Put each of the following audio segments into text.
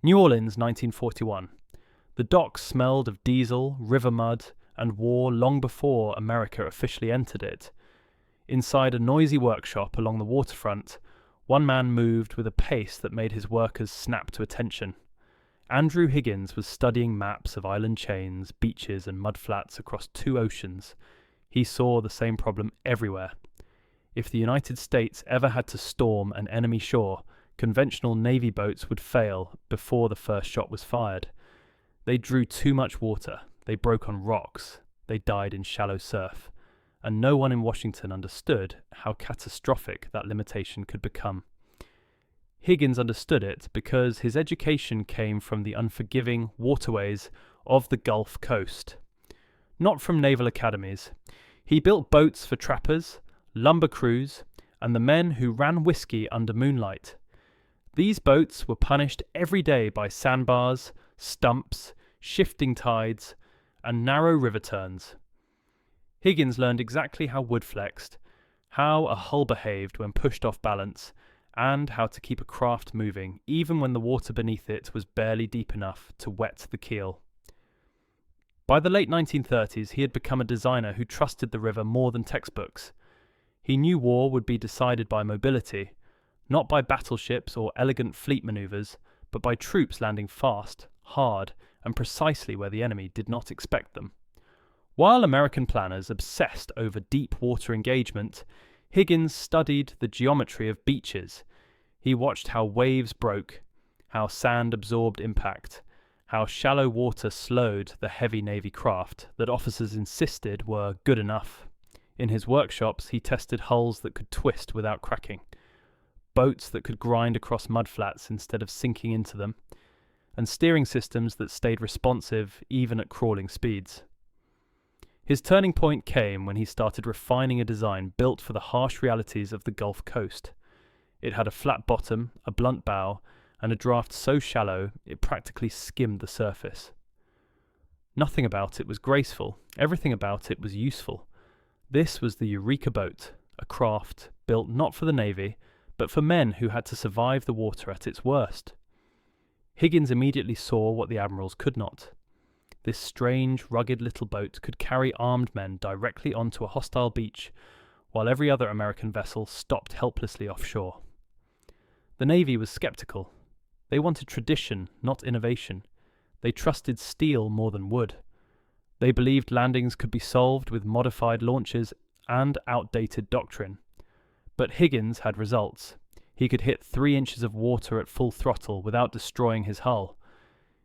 New Orleans, 1941. The docks smelled of diesel, river mud, and war long before America officially entered it. Inside a noisy workshop along the waterfront, one man moved with a pace that made his workers snap to attention. Andrew Higgins was studying maps of island chains, beaches, and mudflats across 2 oceans. He saw the same problem everywhere. If the United States ever had to storm an enemy shore, conventional Navy boats would fail before the first shot was fired. They drew too much water, they broke on rocks, they died in shallow surf, and no one in Washington understood how catastrophic that limitation could become. Higgins understood it because his education came from the unforgiving waterways of the Gulf Coast, not from naval academies. He built boats for trappers, lumber crews, and the men who ran whiskey under moonlight. These boats were punished every day by sandbars, stumps, shifting tides, and narrow river turns. Higgins learned exactly how wood flexed, how a hull behaved when pushed off balance, and how to keep a craft moving even when the water beneath it was barely deep enough to wet the keel. By the late 1930s, he had become a designer who trusted the river more than textbooks. He knew war would be decided by mobility, not by battleships or elegant fleet maneuvers, but by troops landing fast, hard, and precisely where the enemy did not expect them. While American planners obsessed over deep water engagement, Higgins studied the geometry of beaches. He watched how waves broke, how sand absorbed impact, how shallow water slowed the heavy Navy craft that officers insisted were good enough. In his workshops, he tested hulls that could twist without cracking, boats that could grind across mudflats instead of sinking into them, and steering systems that stayed responsive even at crawling speeds. His turning point came when he started refining a design built for the harsh realities of the Gulf Coast. It had a flat bottom, a blunt bow, and a draft so shallow it practically skimmed the surface. Nothing about it was graceful, everything about it was useful. This was the Eureka boat, a craft built not for the Navy, but for men who had to survive the water at its worst. Higgins immediately saw what the admirals could not. This strange, rugged little boat could carry armed men directly onto a hostile beach, while every other American vessel stopped helplessly offshore. The Navy was skeptical. They wanted tradition, not innovation. They trusted steel more than wood. They believed landings could be solved with modified launches and outdated doctrine. But Higgins had results. He could hit 3 inches of water at full throttle without destroying his hull.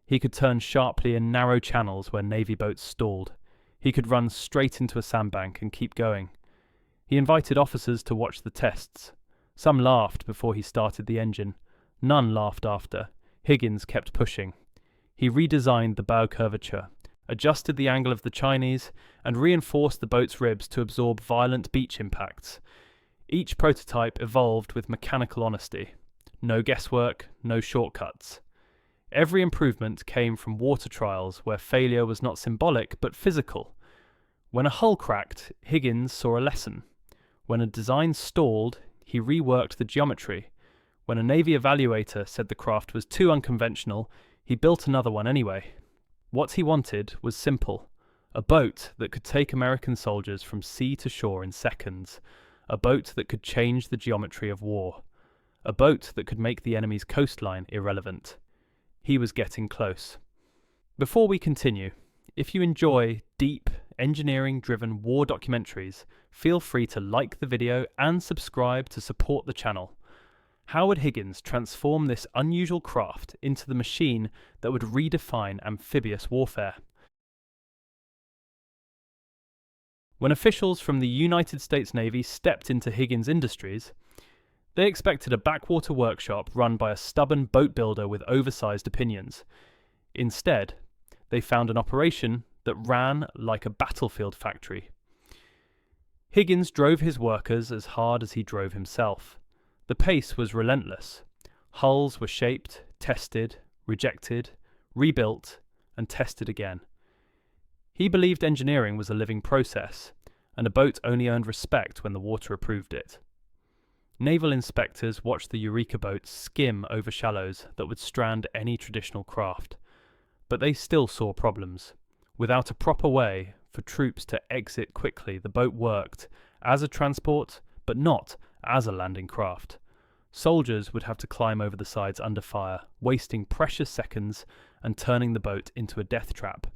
He could turn sharply in narrow channels where Navy boats stalled. He could run straight into a sandbank and keep going. He invited officers to watch the tests. Some laughed before he started the engine. None laughed after. Higgins kept pushing. He redesigned the bow curvature, adjusted the angle of the Chinese, and reinforced the boat's ribs to absorb violent beach impacts. Each prototype evolved with mechanical honesty. No guesswork, no shortcuts. Every improvement came from water trials where failure was not symbolic but physical. When a hull cracked, Higgins saw a lesson. When a design stalled, he reworked the geometry. When a Navy evaluator said the craft was too unconventional, he built another one anyway. What he wanted was simple. A boat that could take American soldiers from sea to shore in seconds. A boat that could change the geometry of war. A boat that could make the enemy's coastline irrelevant. He was getting close. Before we continue, if you enjoy deep, engineering-driven war documentaries, feel free to like the video and subscribe to support the channel. How would Higgins transform this unusual craft into the machine that would redefine amphibious warfare? When officials from the United States Navy stepped into Higgins Industries, they expected a backwater workshop run by a stubborn boat builder with oversized opinions. Instead, they found an operation that ran like a battlefield factory. Higgins drove his workers as hard as he drove himself. The pace was relentless. Hulls were shaped, tested, rejected, rebuilt, and tested again. He believed engineering was a living process, and a boat only earned respect when the water approved it. Naval inspectors watched the Eureka boats skim over shallows that would strand any traditional craft. But they still saw problems. Without a proper way for troops to exit quickly, the boat worked as a transport, but not as a landing craft. Soldiers would have to climb over the sides under fire, wasting precious seconds and turning the boat into a death trap.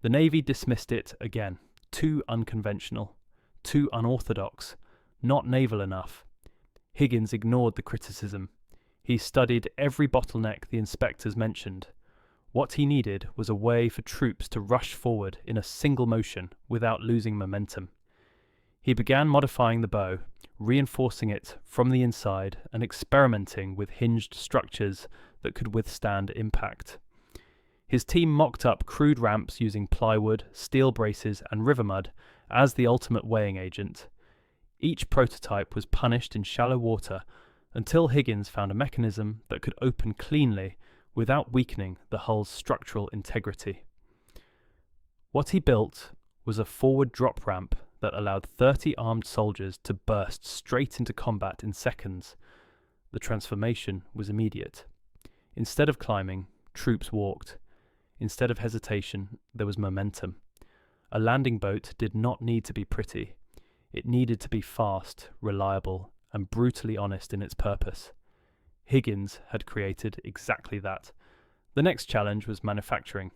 The Navy dismissed it again. Too unconventional, too unorthodox, not naval enough. Higgins ignored the criticism. He studied every bottleneck the inspectors mentioned. What he needed was a way for troops to rush forward in a single motion without losing momentum. He began modifying the bow, reinforcing it from the inside and experimenting with hinged structures that could withstand impact. His team mocked up crude ramps using plywood, steel braces, and river mud as the ultimate weighing agent. Each prototype was punished in shallow water until Higgins found a mechanism that could open cleanly without weakening the hull's structural integrity. What he built was a forward drop ramp that allowed 30 armed soldiers to burst straight into combat in seconds. The transformation was immediate. Instead of climbing, troops walked. Instead of hesitation, there was momentum. A landing boat did not need to be pretty. It needed to be fast, reliable, and brutally honest in its purpose. Higgins had created exactly that. The next challenge was manufacturing.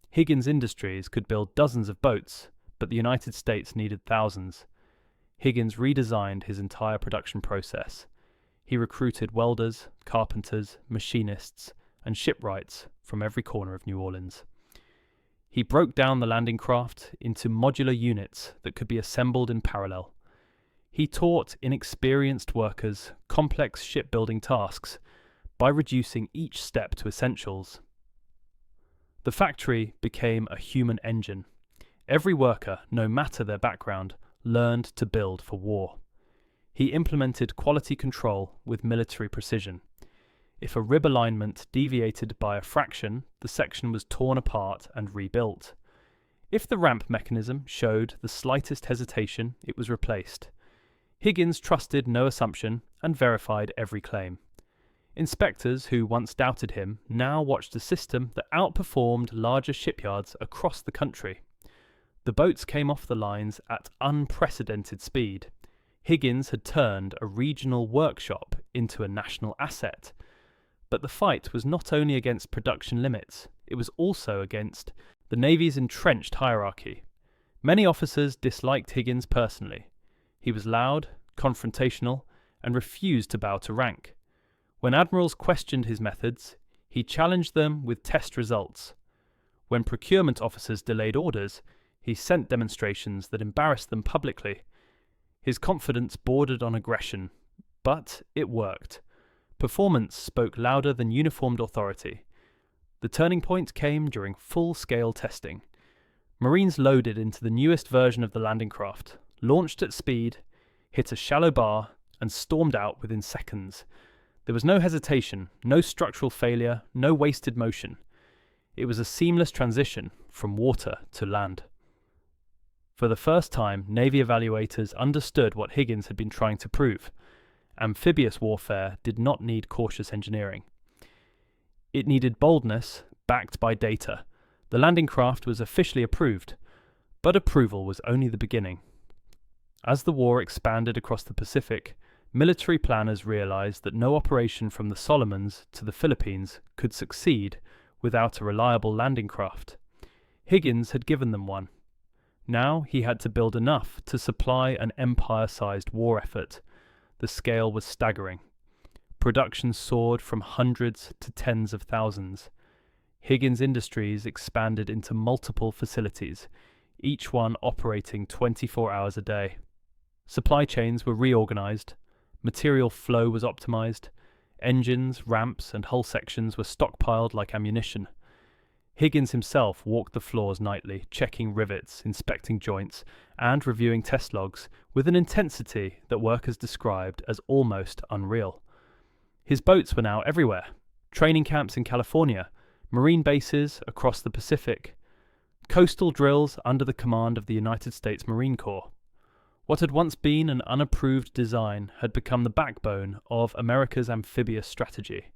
Higgins Industries could build dozens of boats, but the United States needed thousands. Higgins redesigned his entire production process. He recruited welders, carpenters, machinists, and shipwrights from every corner of New Orleans. He broke down the landing craft into modular units that could be assembled in parallel. He taught inexperienced workers complex shipbuilding tasks by reducing each step to essentials. The factory became a human engine. Every worker, no matter their background, learned to build for war. He implemented quality control with military precision. If a rib alignment deviated by a fraction, the section was torn apart and rebuilt. If the ramp mechanism showed the slightest hesitation, it was replaced. Higgins trusted no assumption and verified every claim. Inspectors who once doubted him now watched a system that outperformed larger shipyards across the country. The boats came off the lines at unprecedented speed. Higgins had turned a regional workshop into a national asset. But the fight was not only against production limits, it was also against the Navy's entrenched hierarchy. Many officers disliked Higgins personally. He was loud, confrontational, and refused to bow to rank. When admirals questioned his methods, he challenged them with test results. When procurement officers delayed orders, he sent demonstrations that embarrassed them publicly. His confidence bordered on aggression, but it worked. Performance spoke louder than uniformed authority. The turning point came during full-scale testing. Marines loaded into the newest version of the landing craft, launched at speed, hit a shallow bar, and stormed out within seconds. There was no hesitation, no structural failure, no wasted motion. It was a seamless transition from water to land. For the first time, Navy evaluators understood what Higgins had been trying to prove. Amphibious warfare did not need cautious engineering. It needed boldness, backed by data. The landing craft was officially approved, but approval was only the beginning. As the war expanded across the Pacific, military planners realized that no operation from the Solomons to the Philippines could succeed without a reliable landing craft. Higgins had given them one. Now he had to build enough to supply an empire-sized war effort. The scale was staggering. Production soared from hundreds to tens of thousands. Higgins Industries expanded into multiple facilities, each one operating 24 hours a day. Supply chains were reorganized, material flow was optimized, engines, ramps, and hull sections were stockpiled like ammunition. Higgins himself walked the floors nightly, checking rivets, inspecting joints, and reviewing test logs with an intensity that workers described as almost unreal. His boats were now everywhere. Training camps in California, marine bases across the Pacific, coastal drills under the command of the United States Marine Corps. What had once been an unapproved design had become the backbone of America's amphibious strategy.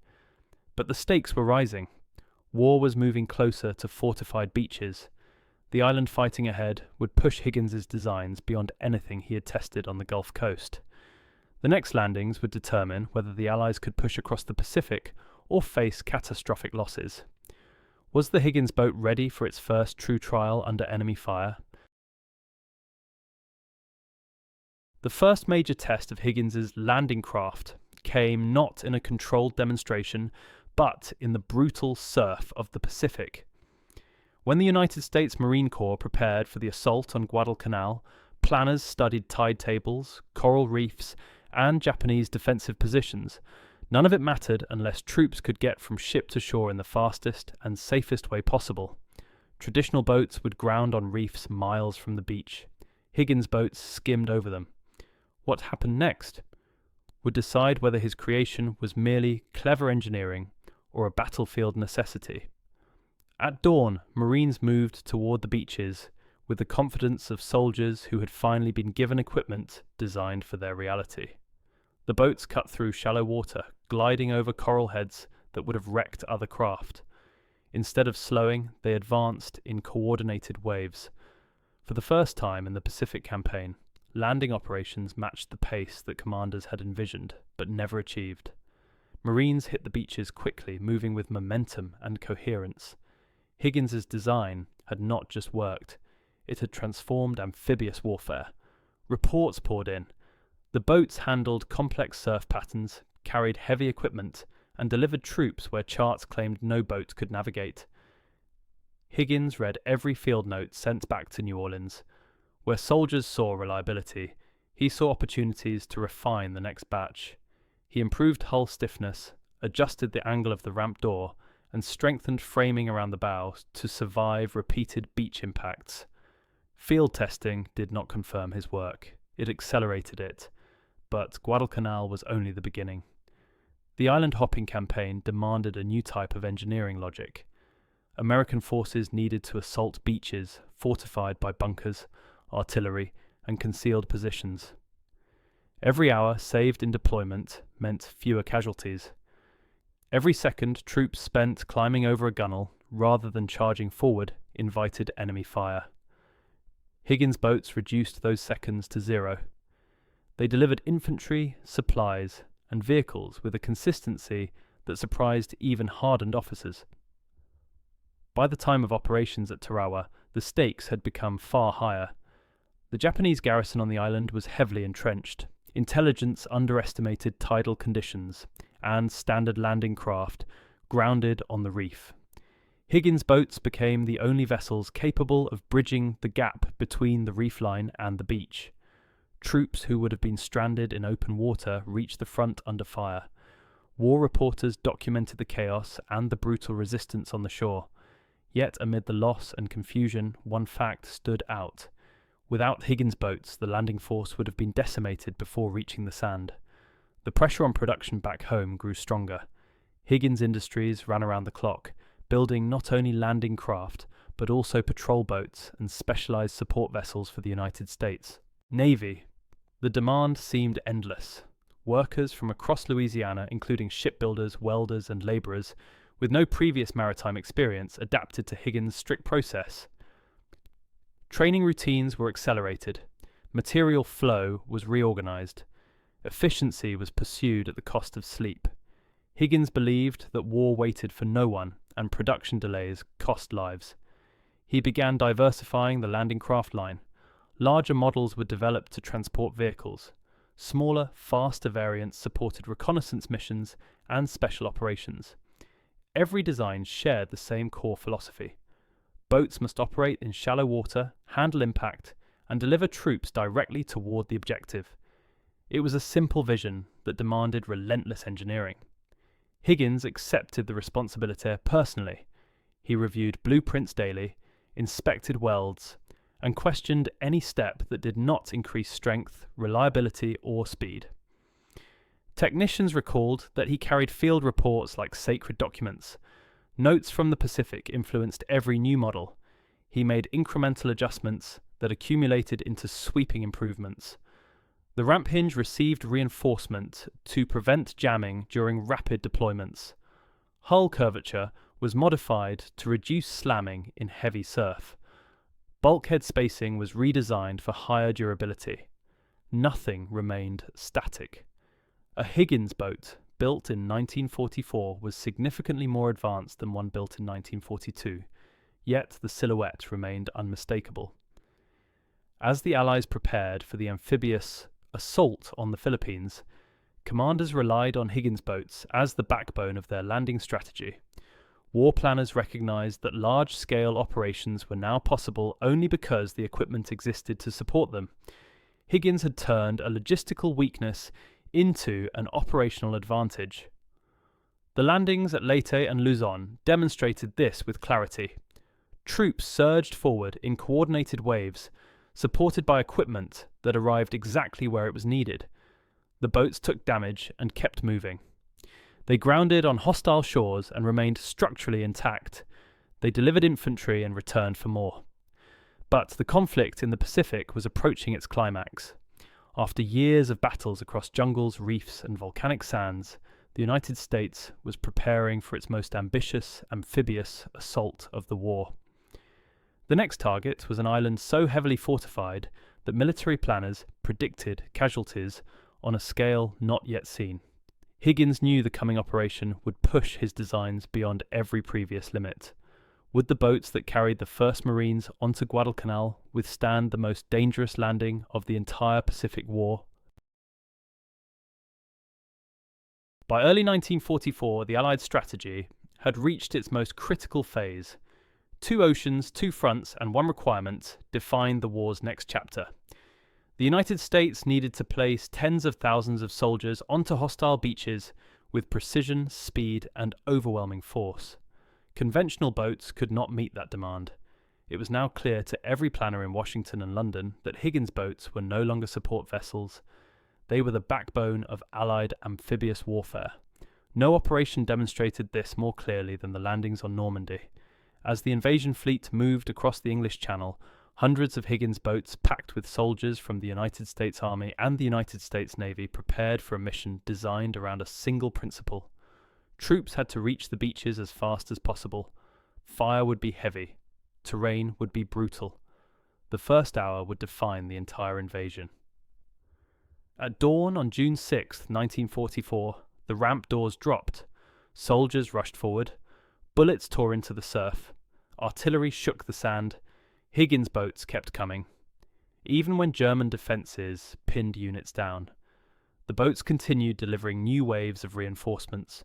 But the stakes were rising. War was moving closer to fortified beaches. The island fighting ahead would push Higgins's designs beyond anything he had tested on the Gulf Coast. The next landings would determine whether the Allies could push across the Pacific or face catastrophic losses. Was the Higgins boat ready for its first true trial under enemy fire? The first major test of Higgins's landing craft came not in a controlled demonstration, but in the brutal surf of the Pacific. When the United States Marine Corps prepared for the assault on Guadalcanal, planners studied tide tables, coral reefs, and Japanese defensive positions. None of it mattered unless troops could get from ship to shore in the fastest and safest way possible. Traditional boats would ground on reefs miles from the beach. Higgins boats skimmed over them. What happened next would decide whether his creation was merely clever engineering or a battlefield necessity. At dawn, Marines moved toward the beaches with the confidence of soldiers who had finally been given equipment designed for their reality. The boats cut through shallow water, gliding over coral heads that would have wrecked other craft. Instead of slowing, they advanced in coordinated waves. For the first time in the Pacific campaign, landing operations matched the pace that commanders had envisioned, but never achieved. Marines hit the beaches quickly, moving with momentum and coherence. Higgins's design had not just worked, it had transformed amphibious warfare. Reports poured in. The boats handled complex surf patterns, carried heavy equipment, and delivered troops where charts claimed no boat could navigate. Higgins read every field note sent back to New Orleans. Where soldiers saw reliability, he saw opportunities to refine the next batch. He improved hull stiffness, adjusted the angle of the ramp door, and strengthened framing around the bow to survive repeated beach impacts. Field testing did not confirm his work. It accelerated it. But Guadalcanal was only the beginning. The island hopping campaign demanded a new type of engineering logic. American forces needed to assault beaches fortified by bunkers, artillery, and concealed positions. Every hour saved in deployment meant fewer casualties. Every second troops spent climbing over a gunwale rather than charging forward invited enemy fire. Higgins boats reduced those seconds to zero. They delivered infantry, supplies, and vehicles with a consistency that surprised even hardened officers. By the time of operations at Tarawa, the stakes had become far higher. The Japanese garrison on the island was heavily entrenched. Intelligence underestimated tidal conditions and standard landing craft grounded on the reef. Higgins boats became the only vessels capable of bridging the gap between the reef line and the beach. Troops who would have been stranded in open water reached the front under fire. War reporters documented the chaos and the brutal resistance on the shore. Yet amid the loss and confusion, one fact stood out. Without Higgins boats, the landing force would have been decimated before reaching the sand. The pressure on production back home grew stronger. Higgins Industries ran around the clock, building not only landing craft, but also patrol boats and specialized support vessels for the United States. Navy. The demand seemed endless. Workers from across Louisiana, including shipbuilders, welders, and laborers, with no previous maritime experience, adapted to Higgins' strict process. Training routines were accelerated. Material flow was reorganized. Efficiency was pursued at the cost of sleep. Higgins believed that war waited for no one, and production delays cost lives. He began diversifying the landing craft line. Larger models were developed to transport vehicles. Smaller, faster variants supported reconnaissance missions and special operations. Every design shared the same core philosophy. Boats must operate in shallow water, handle impact, and deliver troops directly toward the objective. It was a simple vision that demanded relentless engineering. Higgins accepted the responsibility personally. He reviewed blueprints daily, inspected welds, and questioned any step that did not increase strength, reliability, or speed. Technicians recalled that he carried field reports like sacred documents. Notes from the Pacific influenced every new model. He made incremental adjustments that accumulated into sweeping improvements. The ramp hinge received reinforcement to prevent jamming during rapid deployments. Hull curvature was modified to reduce slamming in heavy surf. Bulkhead spacing was redesigned for higher durability. Nothing remained static. A Higgins boat built in 1944 was significantly more advanced than one built in 1942, yet the silhouette remained unmistakable. As the Allies prepared for the amphibious assault on the Philippines, commanders relied on Higgins boats as the backbone of their landing strategy. War planners recognized that large-scale operations were now possible only because the equipment existed to support them. Higgins had turned a logistical weakness into an operational advantage. The landings at Leyte and Luzon demonstrated this with clarity. Troops surged forward in coordinated waves, supported by equipment that arrived exactly where it was needed. The boats took damage and kept moving. They grounded on hostile shores and remained structurally intact. They delivered infantry and returned for more. But the conflict in the Pacific was approaching its climax. After years of battles across jungles, reefs, and volcanic sands, the United States was preparing for its most ambitious, amphibious assault of the war. The next target was an island so heavily fortified that military planners predicted casualties on a scale not yet seen. Higgins knew the coming operation would push his designs beyond every previous limit. Would the boats that carried the first Marines onto Guadalcanal withstand the most dangerous landing of the entire Pacific War? By early 1944, the Allied strategy had reached its most critical phase. 2 oceans, 2 fronts, and 1 requirement defined the war's next chapter. The United States needed to place tens of thousands of soldiers onto hostile beaches with precision, speed, and overwhelming force. Conventional boats could not meet that demand. It was now clear to every planner in Washington and London that Higgins boats were no longer support vessels. They were the backbone of Allied amphibious warfare. No operation demonstrated this more clearly than the landings on Normandy. As the invasion fleet moved across the English Channel, hundreds of Higgins boats packed with soldiers from the United States Army and the United States Navy prepared for a mission designed around a single principle. Troops had to reach the beaches as fast as possible. Fire would be heavy. Terrain would be brutal. The first hour would define the entire invasion. At dawn on June 6, 1944, the ramp doors dropped. Soldiers rushed forward. Bullets tore into the surf. Artillery shook the sand. Higgins boats kept coming. Even when German defences pinned units down, the boats continued delivering new waves of reinforcements.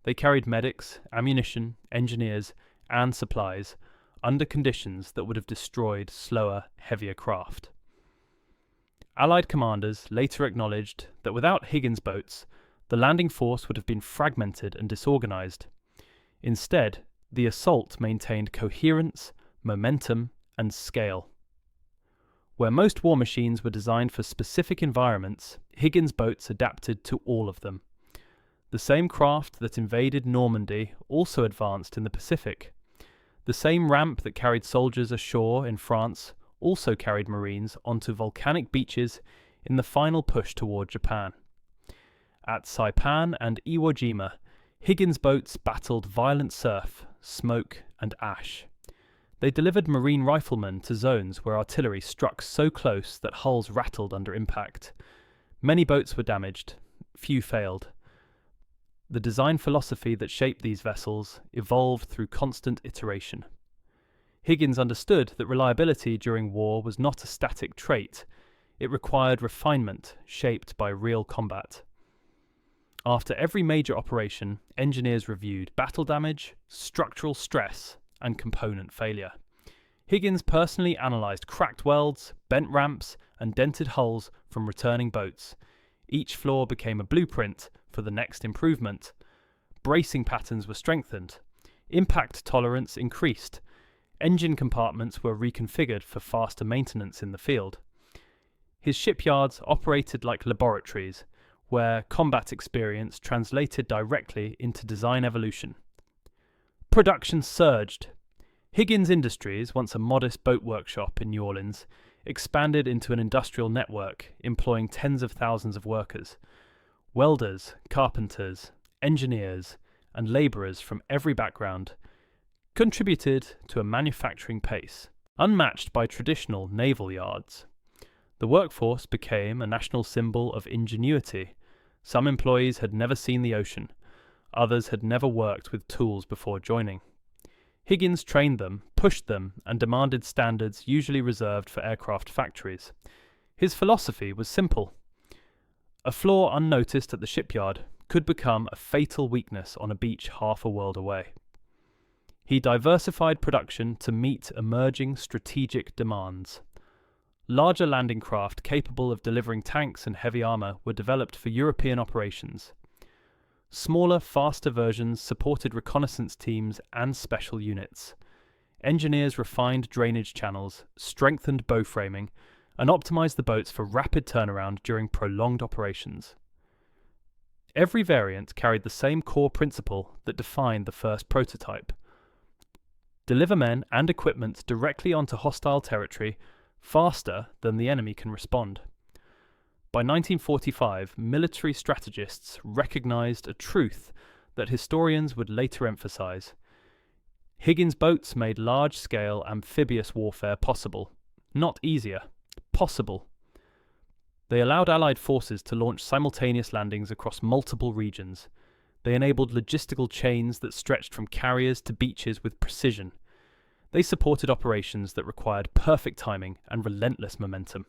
They carried medics, ammunition, engineers, and supplies under conditions that would have destroyed slower, heavier craft. Allied commanders later acknowledged that without Higgins boats, the landing force would have been fragmented and disorganised. Instead, the assault maintained coherence, momentum, and scale. Where most war machines were designed for specific environments, Higgins boats adapted to all of them. The same craft that invaded Normandy also advanced in the Pacific. The same ramp that carried soldiers ashore in France also carried Marines onto volcanic beaches in the final push toward Japan. At Saipan and Iwo Jima, Higgins boats battled violent surf, smoke, and ash. They delivered Marine riflemen to zones where artillery struck so close that hulls rattled under impact. Many boats were damaged, few failed. The design philosophy that shaped these vessels evolved through constant iteration. Higgins understood that reliability during war was not a static trait. It required refinement shaped by real combat. After every major operation, engineers reviewed battle damage, structural stress, and component failure. Higgins personally analysed cracked welds, bent ramps, and dented hulls from returning boats. Each flaw became a blueprint for the next improvement. Bracing patterns were strengthened. Impact tolerance increased. Engine compartments were reconfigured for faster maintenance in the field. His shipyards operated like laboratories, where combat experience translated directly into design evolution. Production surged. Higgins Industries, once a modest boat workshop in New Orleans, expanded into an industrial network employing tens of thousands of workers. Welders, carpenters, engineers, and labourers from every background contributed to a manufacturing pace unmatched by traditional naval yards. The workforce became a national symbol of ingenuity. Some employees had never seen the ocean, others had never worked with tools before joining. Higgins trained them, pushed them, and demanded standards usually reserved for aircraft factories. His philosophy was simple. A flaw unnoticed at the shipyard could become a fatal weakness on a beach half a world away. He diversified production to meet emerging strategic demands. Larger landing craft capable of delivering tanks and heavy armour were developed for European operations. Smaller, faster versions supported reconnaissance teams and special units. Engineers refined drainage channels, strengthened bow framing, and optimized the boats for rapid turnaround during prolonged operations. Every variant carried the same core principle that defined the first prototype. Deliver men and equipment directly onto hostile territory faster than the enemy can respond. By 1945, military strategists recognized a truth that historians would later emphasize. Higgins boats made large-scale amphibious warfare possible. Not easier, possible. They allowed Allied forces to launch simultaneous landings across multiple regions. They enabled logistical chains that stretched from carriers to beaches with precision. They supported operations that required perfect timing and relentless momentum.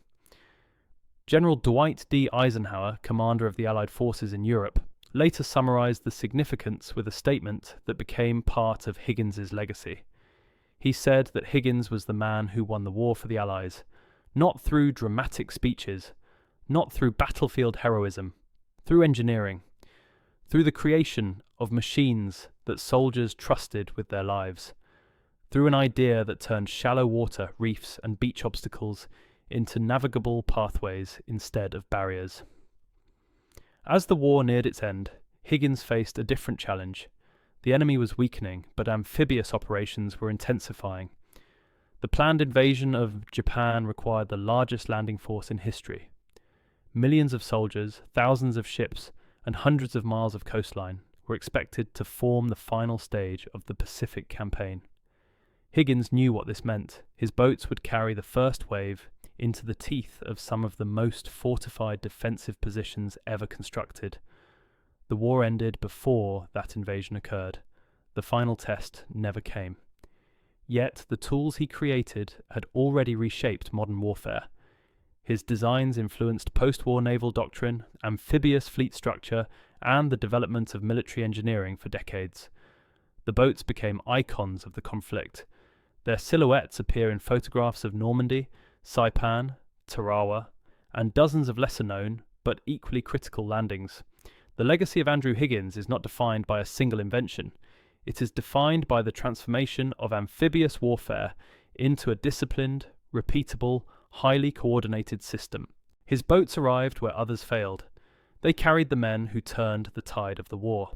General Dwight D. Eisenhower, commander of the Allied forces in Europe, later summarized the significance with a statement that became part of Higgins's legacy. He said that Higgins was the man who won the war for the Allies, not through dramatic speeches, not through battlefield heroism, through engineering, through the creation of machines that soldiers trusted with their lives, through an idea that turned shallow water, reefs, and beach obstacles into navigable pathways instead of barriers. As the war neared its end, Higgins faced a different challenge. The enemy was weakening, but amphibious operations were intensifying. The planned invasion of Japan required the largest landing force in history. Millions of soldiers, thousands of ships, and hundreds of miles of coastline were expected to form the final stage of the Pacific campaign. Higgins knew what this meant. His boats would carry the first wave into the teeth of some of the most fortified defensive positions ever constructed. The war ended before that invasion occurred. The final test never came. Yet the tools he created had already reshaped modern warfare. His designs influenced post-war naval doctrine, amphibious fleet structure, and the development of military engineering for decades. The boats became icons of the conflict. Their silhouettes appear in photographs of Normandy, Saipan, Tarawa, and dozens of lesser-known but equally critical landings. The legacy of Andrew Higgins is not defined by a single invention. It is defined by the transformation of amphibious warfare into a disciplined, repeatable, highly coordinated system. His boats arrived where others failed. They carried the men who turned the tide of the war.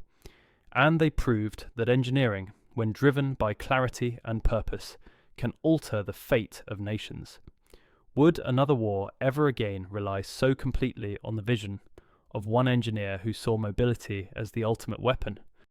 And they proved that engineering, when driven by clarity and purpose, can alter the fate of nations. Would another war ever again rely so completely on the vision of one engineer who saw mobility as the ultimate weapon?